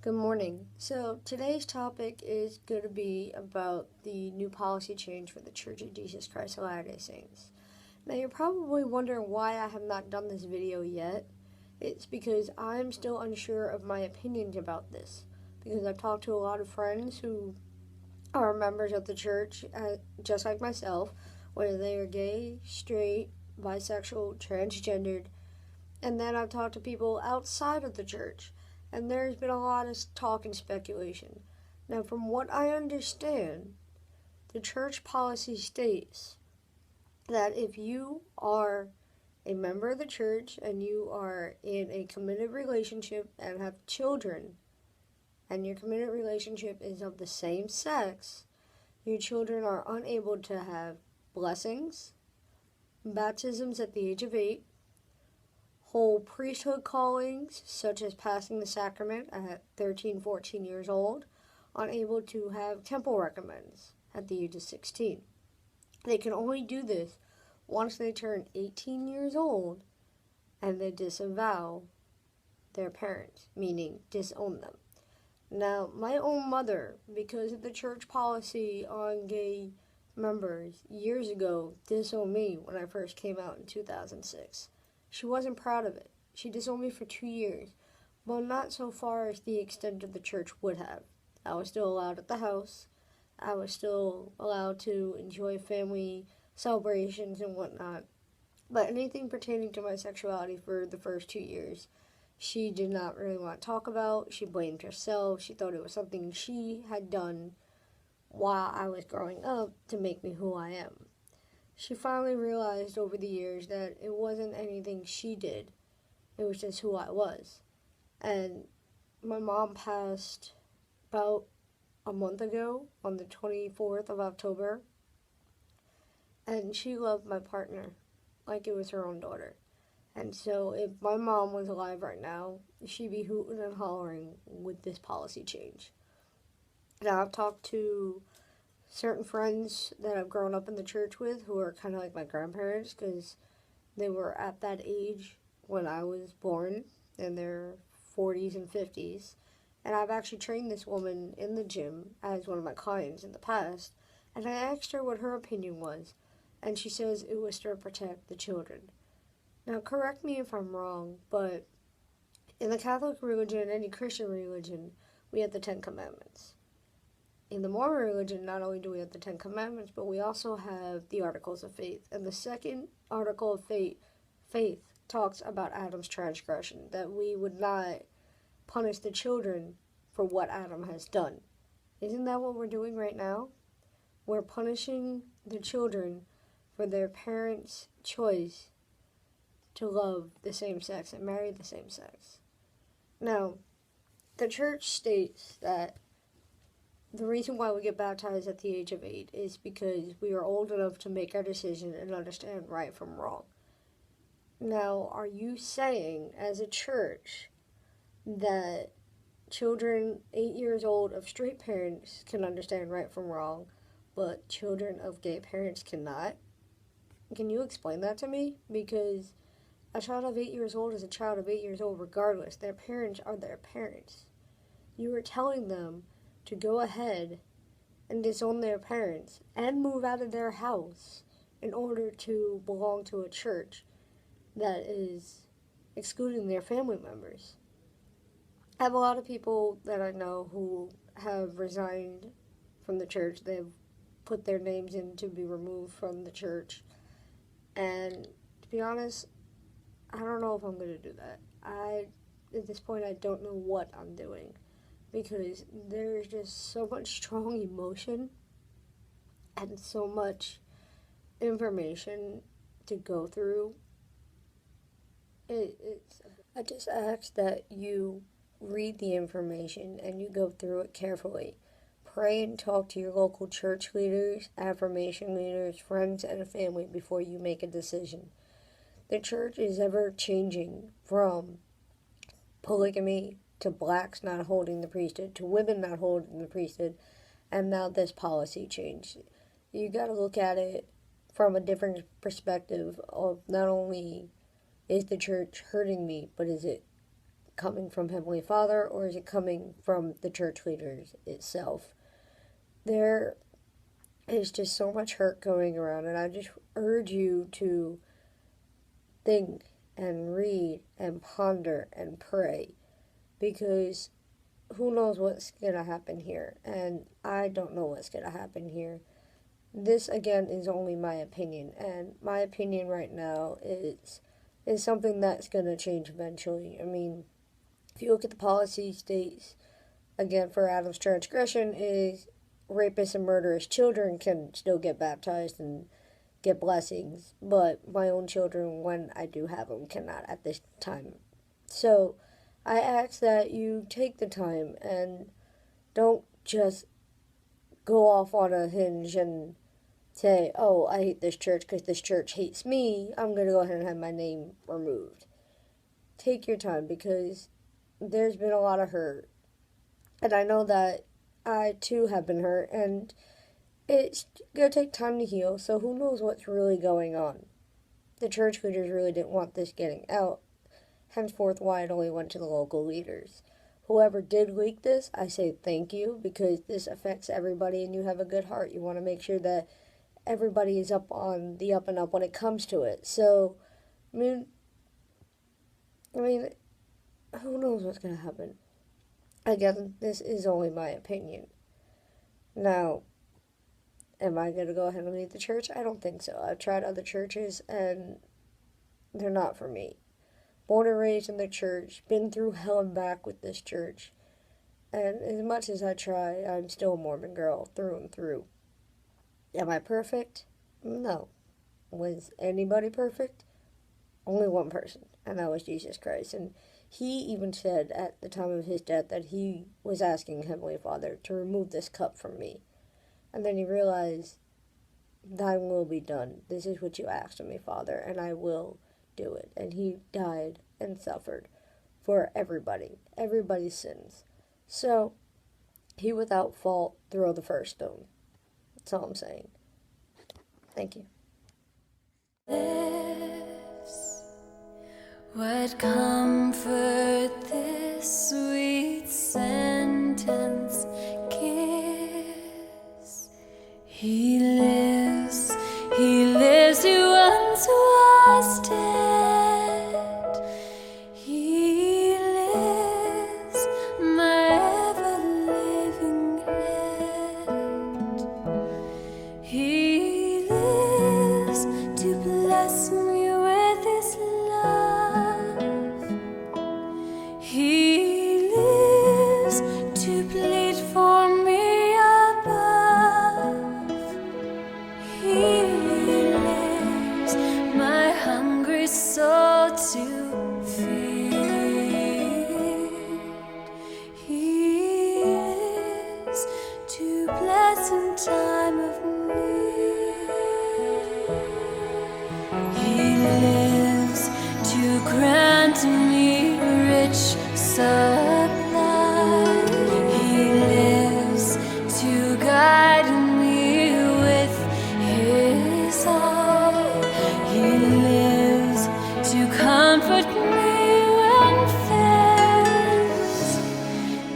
Good morning. So today's topic is going to be about the new policy change for the Church of Jesus Christ of Latter-day Saints. Now you're probably wondering why I have not done this video yet. It's because I'm still unsure of my opinions about this. Because I've talked to a lot of friends who are members of the church, just like myself, whether they are gay, straight, bisexual, transgendered, and then I've talked to people outside of the church, and there's been a lot of talk and speculation. Now, from what I understand, the church policy states that if you are a member of the church and you are in a committed relationship and have children, and your committed relationship is of the same sex, your children are unable to have blessings, baptisms at the age of 8, hold priesthood callings, such as passing the sacrament at 13, 14 years old, unable to have temple recommends at the age of 16. They can only do this once they turn 18 years old and they disavow their parents, meaning disown them. Now, my own mother, because of the church policy on gay members years ago, disowned me when I first came out in 2006. She wasn't proud of it. She disowned me for 2 years, but not so far as the extent of the church would have. I was still allowed at the house. I was still allowed to enjoy family celebrations and whatnot. But anything pertaining to my sexuality for the first 2 years, she did not really want to talk about. She blamed herself. She thought it was something she had done while I was growing up to make me who I am. She finally realized over the years that it wasn't anything she did. It was just who I was. And my mom passed about a month ago on the 24th of October. And she loved my partner like it was her own daughter. And so if my mom was alive right now, she'd be hooting and hollering with this policy change. Now, I've talked to certain friends that I've grown up in the church with who are kind of like my grandparents because they were at that age when I was born in their 40s and 50s. And I've actually trained this woman in the gym as one of my clients in the past. And I asked her what her opinion was. And she says it was to protect the children. Now, correct me if I'm wrong, but in the Catholic religion and any Christian religion, we have the Ten Commandments. In the Mormon religion, not only do we have the Ten Commandments, but we also have the Articles of Faith. And the second Article of Faith talks about Adam's transgression, that we would not punish the children for what Adam has done. Isn't that what we're doing right now? We're punishing the children for their parents' choice to love the same sex and marry the same sex. Now, the church states that the reason why we get baptized at the age of 8 is because we are old enough to make our decision and understand right from wrong. Now, are you saying, as a church, that children 8 years old of straight parents can understand right from wrong, but children of gay parents cannot? Can you explain that to me? Because a child of 8 years old is a child of 8 years old regardless. Their parents are their parents. You are telling them to go ahead and disown their parents and move out of their house in order to belong to a church that is excluding their family members. I have a lot of people that I know who have resigned from the church. They've put their names in to be removed from the church. And to be honest, I don't know if I'm going to do that. At this point, I don't know what I'm doing. Because there's just so much strong emotion and so much information to go through. I just ask that you read the information and you go through it carefully. Pray and talk to your local church leaders, affirmation leaders, friends, and family before you make a decision. The church is ever changing from polygamy to blacks not holding the priesthood, to women not holding the priesthood, and now this policy change. You got to look at it from a different perspective of not only is the church hurting me, but is it coming from Heavenly Father, or is it coming from the church leaders itself? There is just so much hurt going around, and I just urge you to think and read and ponder and pray, because who knows what's going to happen here, and I don't know what's going to happen here. This, again, is only my opinion, and my opinion right now is something that's going to change eventually. I mean, if you look at the policy states, again, for Adam's transgression is rapists and murderous children can still get baptized and get blessings, but my own children, when I do have them, cannot at this time. So I ask that you take the time and don't just go off on a hinge and say, oh, I hate this church because this church hates me, I'm going to go ahead and have my name removed. Take your time, because there's been a lot of hurt. And I know that I, too, have been hurt, and it's going to take time to heal, so who knows what's really going on. The church leaders really didn't want this getting out, henceforth why it only went to the local leaders. Whoever did leak this, I say thank you, because this affects everybody, and you have a good heart. You want to make sure that everybody is up on the up and up when it comes to it. So, I mean, who knows what's going to happen? Again, this is only my opinion. Now, am I going to go ahead and leave the church? I don't think so. I've tried other churches, and they're not for me. Born and raised in the church, been through hell and back with this church. And as much as I try, I'm still a Mormon girl, through and through. Am I perfect? No. Was anybody perfect? Only one person, and that was Jesus Christ. And he even said at the time of his death that he was asking Heavenly Father to remove this cup from me. And then he realized, thine will be done. This is what you asked of me, Father, and I will do it. And he died and suffered for everybody's sins. So, he without fault throw the first stone. That's all I'm saying. Thank you. What comfort this sweet sentence gives. He lives who once was dead. He lives, my ever-living head. He lives to bless me with his love. He lives to plead for me above. He lives my hungry soul to feed. He lives to bless in time of need. He lives to grant me rich supply. He lives to guide me with his eye. He lives to comfort me when fears.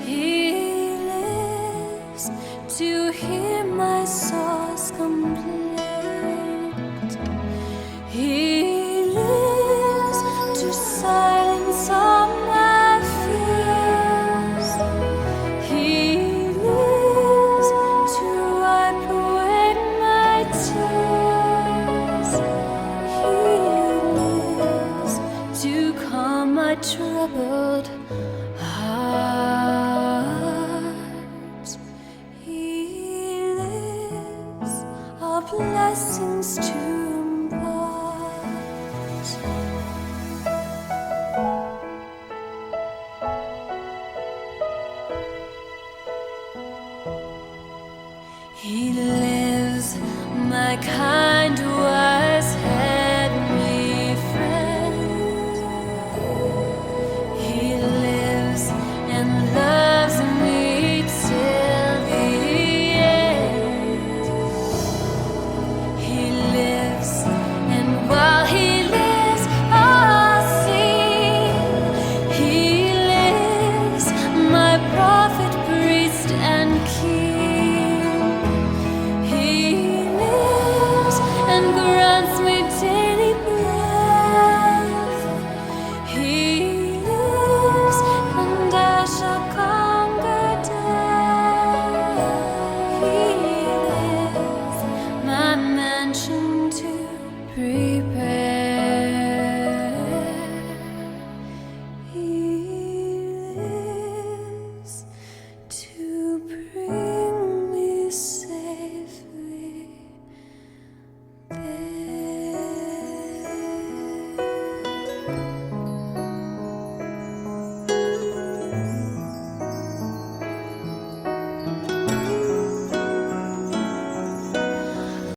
He lives to hear my soul's complaint. He lives to silence all my fears. He lives to wipe away my tears. He lives to calm my troubled heart. He lives all blessings to impart. He lives my kind